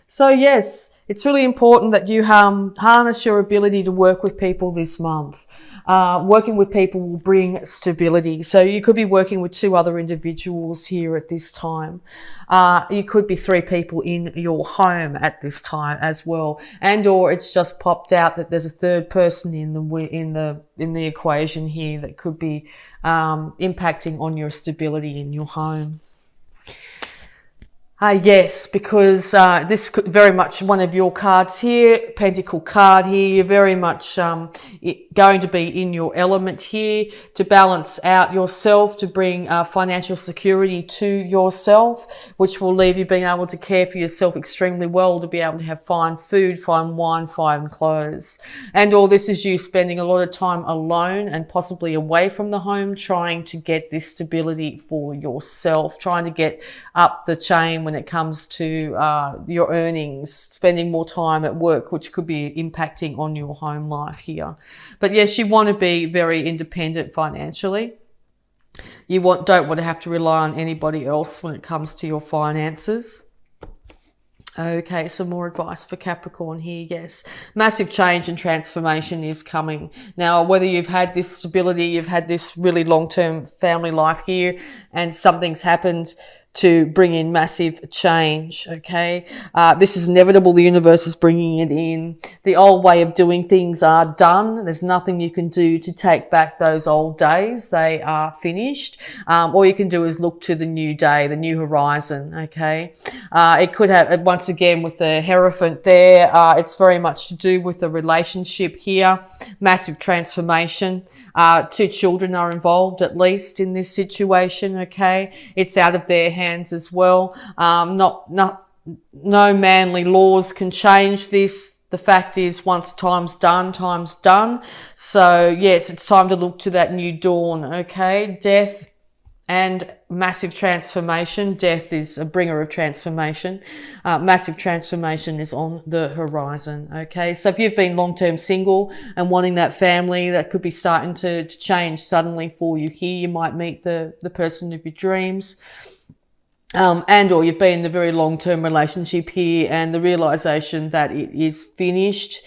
So yes, it's really important that you harness your ability to work with people this month. Working with people will bring stability. So you could be working with 2 other individuals here at this time. You could be 3 people in your home at this time as well. And or it's just popped out that there's a 3rd person in the equation here that could be impacting on your stability in your home. Yes, because this could very much one of your cards here, Pentacle card here. You're very much going to be in your element here to balance out yourself, to bring financial security to yourself, which will leave you being able to care for yourself extremely well, to be able to have fine food, fine wine, fine clothes. And all this is you spending a lot of time alone and possibly away from the home, trying to get this stability for yourself, trying to get up the chain when it comes to your earnings, spending more time at work, which could be impacting on your home life here. But yes, you want to be very independent financially. You don't want to have to rely on anybody else when it comes to your finances. Okay, some more advice for Capricorn here. Yes, massive change and transformation is coming. Now, whether you've had this stability, you've had this really long-term family life here, and something's happened to bring in massive change, okay? This is inevitable. The universe is bringing it in. The old way of doing things are done. There's nothing you can do to take back those old days. They are finished. All you can do is look to the new day, the new horizon, okay? It could have, once again, with the Hierophant there, it's very much to do with the relationship here. Massive transformation. 2 children are involved, at least, in this situation, okay? It's out of their hands as well. No manly laws can change this. The fact is, once time's done, time's done. So yes, it's time to look to that new dawn, okay? Death and massive transformation. Death is a bringer of transformation. Massive transformation is on the horizon, okay? So if you've been long-term single and wanting that family, that could be starting to change suddenly for you here. You might meet the person of your dreams. And or you've been in a very long-term relationship here, and the realization that it is finished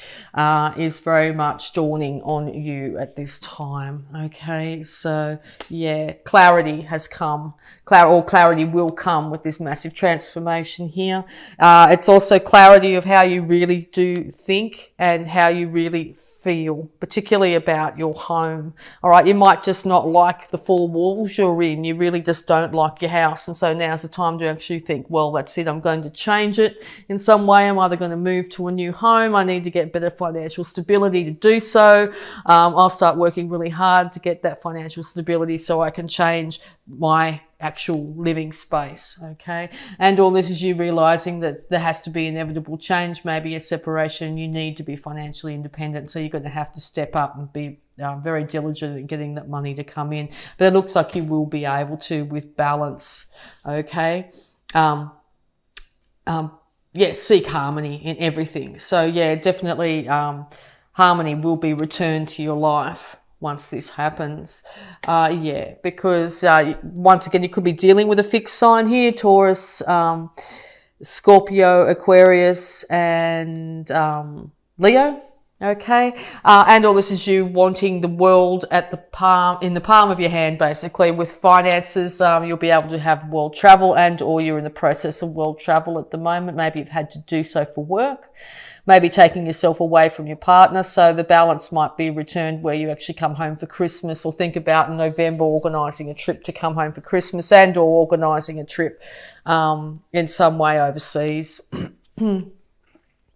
is very much dawning on you at this time. Okay, so yeah, clarity has come. Clarity will come with this massive transformation here. It's also clarity of how you really do think and how you really feel, particularly about your home. All right, you might just not like the 4 walls you're in. You really just don't like your house, and so now's the time to actually think, well, that's it. I'm going to change it in some way. I'm either going to move to a new home. I need to get better financial stability to do so. I'll start working really hard to get that financial stability so I can change my actual living space, okay? And all this is you realizing that there has to be inevitable change, maybe a separation. You need to be financially independent, so you're going to have to step up and be very diligent in getting that money to come in. But it looks like you will be able to with balance, okay? Yes, seek harmony in everything. So yeah, definitely harmony will be returned to your life once this happens. Yeah, because once again, you could be dealing with a fixed sign here, Taurus, Scorpio, Aquarius, and Leo. Okay, and all this is you wanting the world at in the palm of your hand, basically. With finances, you'll be able to have world travel, and or you're in the process of world travel at the moment. Maybe you've had to do so for work, maybe taking yourself away from your partner. So the balance might be returned where you actually come home for Christmas, or think about in November organising a trip to come home for Christmas, and or organising a trip in some way overseas.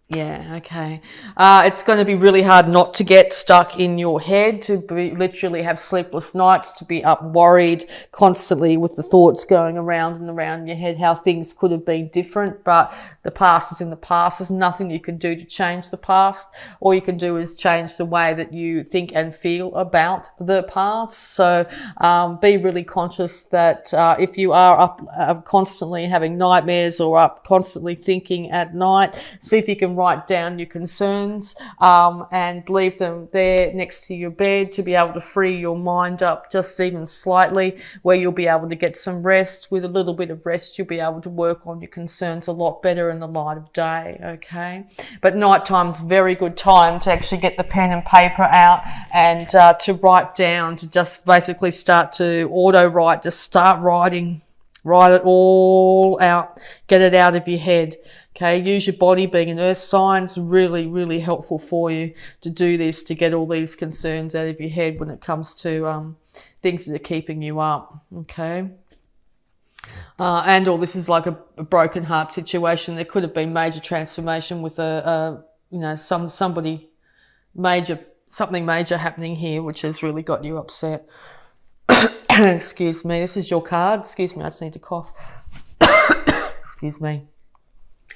Yeah, okay. It's going to be really hard not to get stuck in your head, to literally have sleepless nights, to be up worried constantly with the thoughts going around and around your head, how things could have been different. But the past is in the past. There's nothing you can do to change the past. All you can do is change the way that you think and feel about the past. So be really conscious that if you are up constantly having nightmares or up constantly thinking at night, see if you can can write down your concerns and leave them there next to your bed to be able to free your mind up just even slightly, where you'll be able to get some rest. With a little bit of rest, you'll be able to work on your concerns a lot better in the light of day, okay? But nighttime's a very good time to actually get the pen and paper out and to write down, to just basically start to auto-write, just start writing. Write it all out. Get it out of your head. Okay, use your body, being an earth sign, is really, really helpful for you to do this, to get all these concerns out of your head when it comes to things that are keeping you up. Okay. Or this is like a broken heart situation. There could have been major transformation with somebody major, something major happening here, which has really got you upset. Excuse me. This is your card. Excuse me. I just need to cough. Excuse me.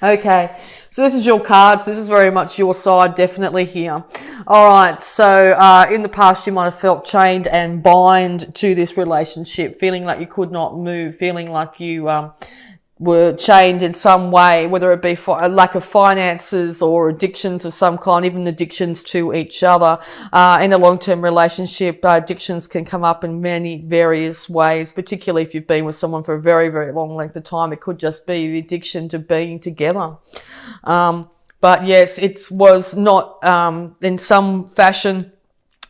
Okay. So this is your cards. This is very much your side, definitely here. All right. So, in the past, you might have felt chained and bind to this relationship, feeling like you could not move, feeling like you, were chained in some way, whether it be for a lack of finances or addictions of some kind, even addictions to each other. In a long-term relationship, addictions can come up in many various ways, particularly if you've been with someone for a very, very long length of time. It could just be the addiction to being together. But yes, it was not, in some fashion,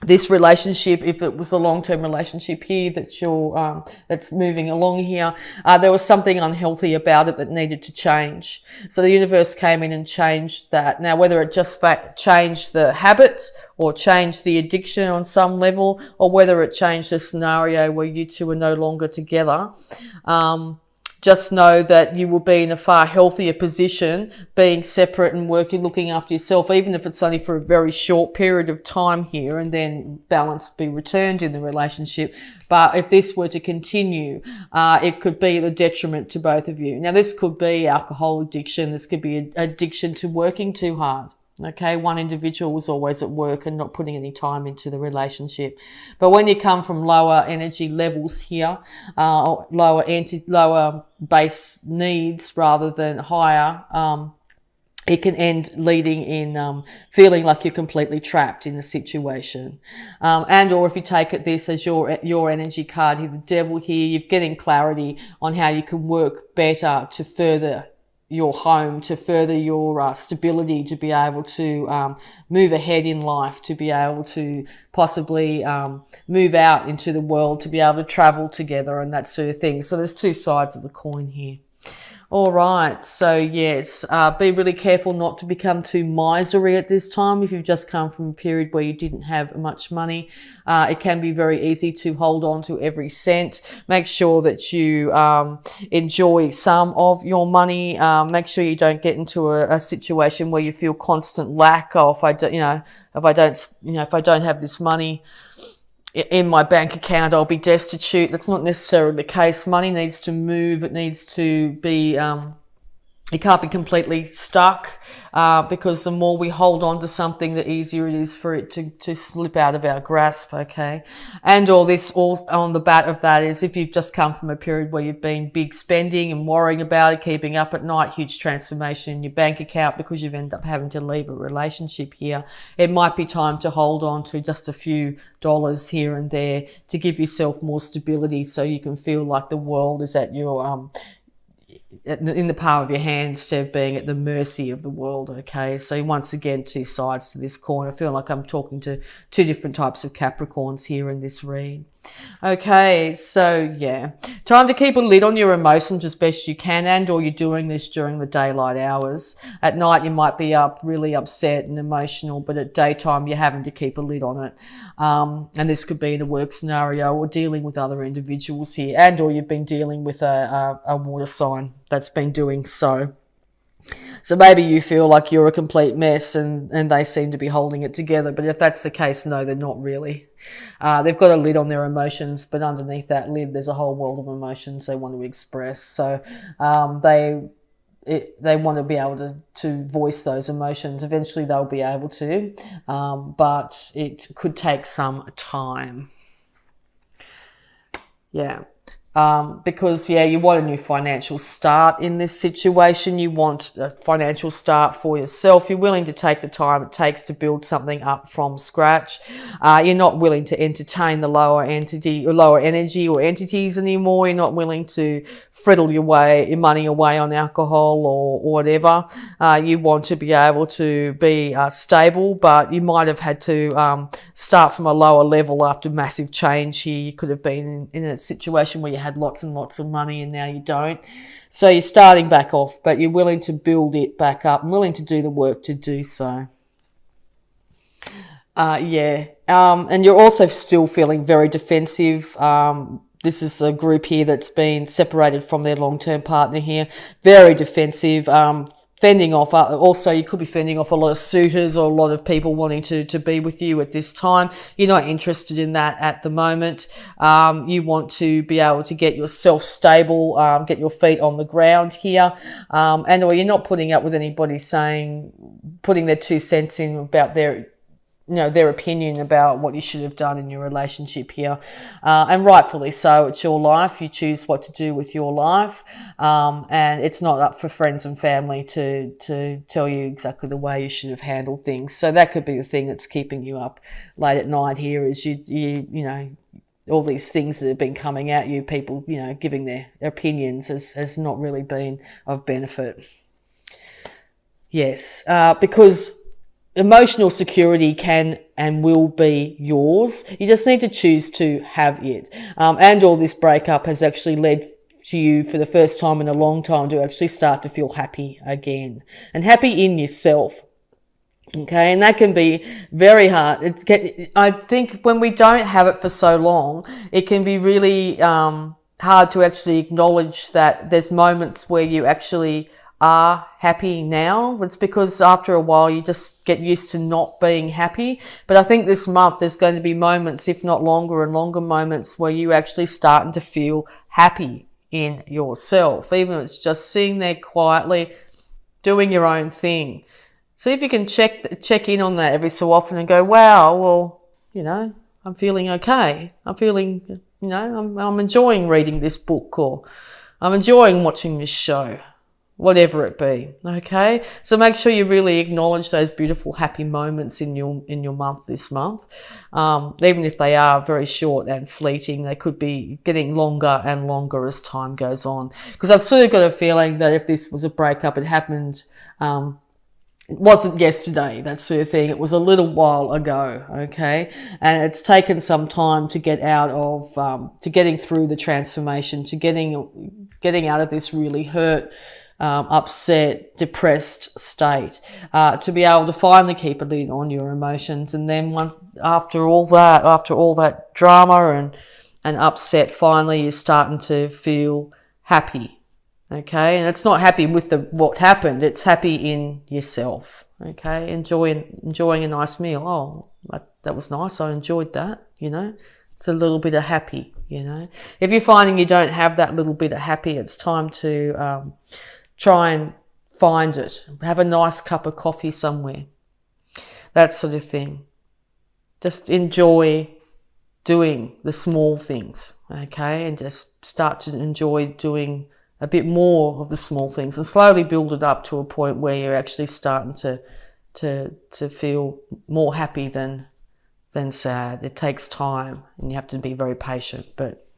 this relationship, if it was the long-term relationship here that you're, that's moving along here, there was something unhealthy about it that needed to change. So the universe came in and changed that. Now, whether it just changed the habit or changed the addiction on some level, or whether it changed the scenario where you two are no longer together, just know that you will be in a far healthier position, being separate and working, looking after yourself, even if it's only for a very short period of time here, and then balance be returned in the relationship. But if this were to continue, it could be the detriment to both of you. Now, this could be alcohol addiction. This could be addiction to working too hard. Okay, one individual was always at work and not putting any time into the relationship. But when you come from lower energy levels here, lower base needs rather than higher, it can end leading in feeling like you're completely trapped in a situation. Or if you take this as your energy card here, the devil here, you're getting clarity on how you can work better to further your home, to further your stability, to be able to move ahead in life, to be able to possibly move out into the world, to be able to travel together and that sort of thing. So there's two sides of the coin here. All right. So yes, be really careful not to become too miserly at this time. If you've just come from a period where you didn't have much money, it can be very easy to hold on to every cent. Make sure that you enjoy some of your money. Make sure you don't get into a situation where you feel constant lack. Oh, if I don't have this money in my bank account, I'll be destitute. That's not necessarily the case. Money needs to move. It needs to be, it can't be completely stuck, because the more we hold on to something, the easier it is for it to slip out of our grasp, okay? And all on the bat of that is if you've just come from a period where you've been big spending and worrying about it, keeping up at night, huge transformation in your bank account because you've ended up having to leave a relationship here, it might be time to hold on to just a few dollars here and there to give yourself more stability so you can feel like the world is at your, in the palm of your hand instead of being at the mercy of the world, okay? So once again, two sides to this coin. I feel like I'm talking to two different types of Capricorns here in this read. Okay, so yeah, time to keep a lid on your emotions as best you can, or you're doing this during the daylight hours. At night, you might be up really upset and emotional, but at daytime, you're having to keep a lid on it. And this could be in a work scenario or dealing with other individuals here, or you've been dealing with a water sign that's been doing so. So maybe you feel like you're a complete mess and they seem to be holding it together. But if that's the case, no, they're not really. They've got a lid on their emotions, but underneath that lid, there's a whole world of emotions they want to express. So they want to be able to voice those emotions. Eventually they'll be able to, but it could take some time. Yeah. Because, yeah, you want a new financial start in this situation. You want a financial start for yourself. You're willing to take the time it takes to build something up from scratch. You're not willing to entertain the lower entity or lower energy or entities anymore. You're not willing to friddle your money away on alcohol or whatever. You want to be able to be stable, but you might have had to start from a lower level after massive change here. You could have been in a situation where you had lots and lots of money and now you don't. So you're starting back off, but you're willing to build it back up and willing to do the work to do so. And you're also still feeling very defensive. This is a group here that's been separated from their long-term partner here. Very defensive, fending off. Also, you could be fending off a lot of suitors or a lot of people wanting to be with you at this time. You're not interested in that at the moment. You want to be able to get yourself stable, get your feet on the ground here. Or you're not putting up with anybody putting their 2 cents in about their opinion about what you should have done in your relationship here. And rightfully so, it's your life. You choose what to do with your life. And it's not up for friends and family to tell you exactly the way you should have handled things. So that could be the thing that's keeping you up late at night here, is you know, all these things that have been coming at you, people, you know, giving their opinions has not really been of benefit. Yes, because emotional security can and will be yours. You just need to choose to have it. And all this breakup has actually led to you for the first time in a long time to actually start to feel happy again, and happy in yourself. Okay, and that can be very hard. I think when we don't have it for so long, it can be really hard to actually acknowledge that there's moments where you actually are happy now. It's because after a while you just get used to not being happy. But I think this month there's going to be moments, if not longer and longer moments, where you actually starting to feel happy in yourself, even if it's just sitting there quietly doing your own thing. See if you can check in on that every so often and go, wow, well, you know, I'm feeling okay. I'm feeling, you know, I'm enjoying reading this book, or I'm enjoying watching this show. Whatever it be, okay? So make sure you really acknowledge those beautiful, happy moments in your month this month. Even if they are very short and fleeting, they could be getting longer and longer as time goes on. Because I've sort of got a feeling that if this was a breakup, it happened, it wasn't yesterday, that sort of thing. It was a little while ago, okay? And it's taken some time to get out of, to getting through the transformation, to getting out of this really hurt, upset, depressed state, to be able to finally keep a lid on your emotions. And then after all that drama and upset, finally you're starting to feel happy. Okay. And it's not happy with what happened. It's happy in yourself. Okay. Enjoying a nice meal. Oh, that was nice. I enjoyed that. You know, it's a little bit of happy, you know. If you're finding you don't have that little bit of happy, it's time to, try and find it. Have a nice cup of coffee somewhere. That sort of thing. Just enjoy doing the small things, okay? And just start to enjoy doing a bit more of the small things and slowly build it up to a point where you're actually starting to feel more happy than sad. It takes time and you have to be very patient, but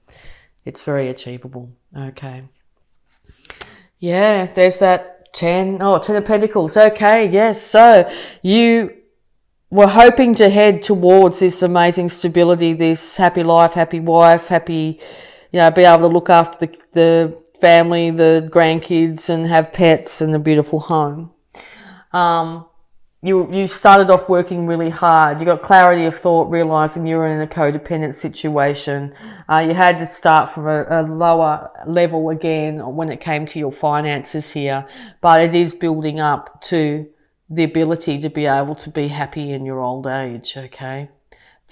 it's very achievable, okay? Yeah, there's that 10 of Pentacles. Okay, yes. So you were hoping to head towards this amazing stability, this happy life, happy wife, happy, you know, be able to look after the family, the grandkids, and have pets and a beautiful home. You started off working really hard. You got clarity of thought, realizing you were in a codependent situation. You had to start from a lower level again when it came to your finances here, but it is building up to the ability to be able to be happy in your old age, okay?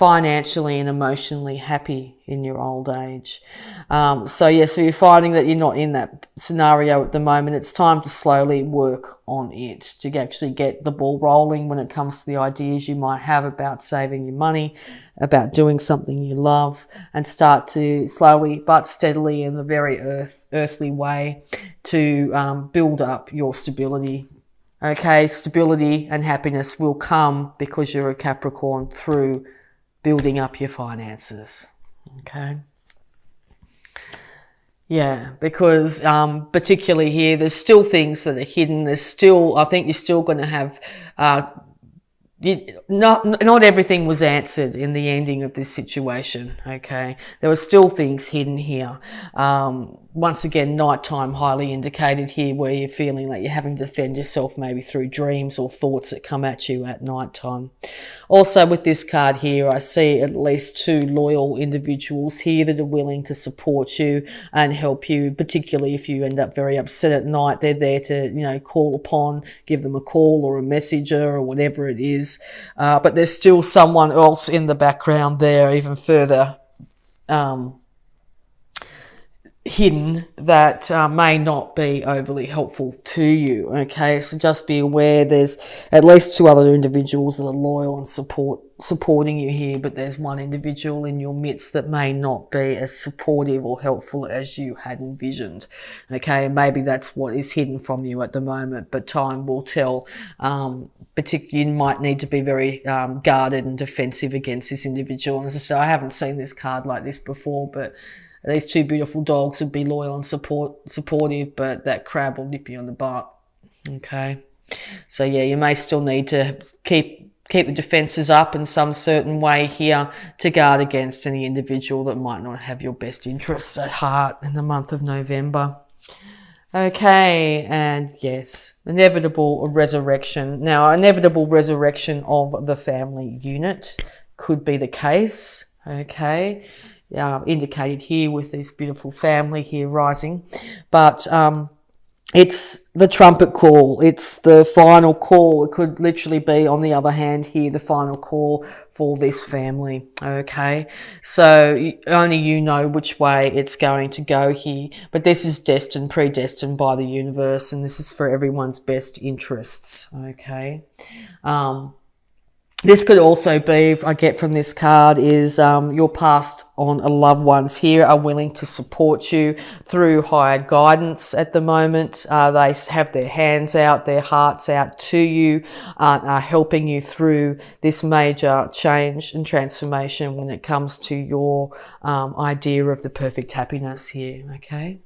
financially and emotionally happy in your old age. So you're finding that you're not in that scenario at the moment. It's time to slowly work on it, to actually get the ball rolling when it comes to the ideas you might have about saving your money, about doing something you love, and start to slowly but steadily, in the very earthly way, to build up your stability. Okay, stability and happiness will come, because you're a Capricorn, through building up your finances. Okay. Yeah, because particularly here, there's still things that are hidden. I think you're still going to have, not everything was answered in the ending of this situation, okay? There were still things hidden here. Once again, nighttime highly indicated here, where you're feeling like you're having to defend yourself maybe through dreams or thoughts that come at you at nighttime. Also with this card here, I see at least 2 loyal individuals here that are willing to support you and help you, particularly if you end up very upset at night. They're there to, call upon, give them a call or a messenger or whatever it is. But there's still someone else in the background there, even further hidden, that may not be overly helpful to you. Okay, so just be aware there's at least 2 other individuals that are loyal and supporting you here, but there's one individual in your midst that may not be as supportive or helpful as you had envisioned. Okay, and maybe that's what is hidden from you at the moment, but time will tell. Particularly, you might need to be very guarded and defensive against this individual. And as I said, I haven't seen this card like this before, but these 2 beautiful dogs would be loyal and supportive, but that crab will nip you on the butt. Okay, so yeah, you may still need to keep the defences up in some certain way here to guard against any individual that might not have your best interests at heart in the month of November. Okay, and yes, inevitable resurrection. Now, inevitable resurrection of the family unit could be the case. Okay. Indicated here with this beautiful family here rising, but it's the trumpet call. It's the final call. It could literally be, on the other hand here, the final call for this family. Okay, so only you know which way it's going to go here, but this is predestined by the universe, and this is for everyone's best interests. Okay. This could also be, I get from this card, is your past on loved ones here are willing to support you through higher guidance at the moment. They have their hands out, their hearts out to you, are helping you through this major change and transformation when it comes to your idea of the perfect happiness here, okay?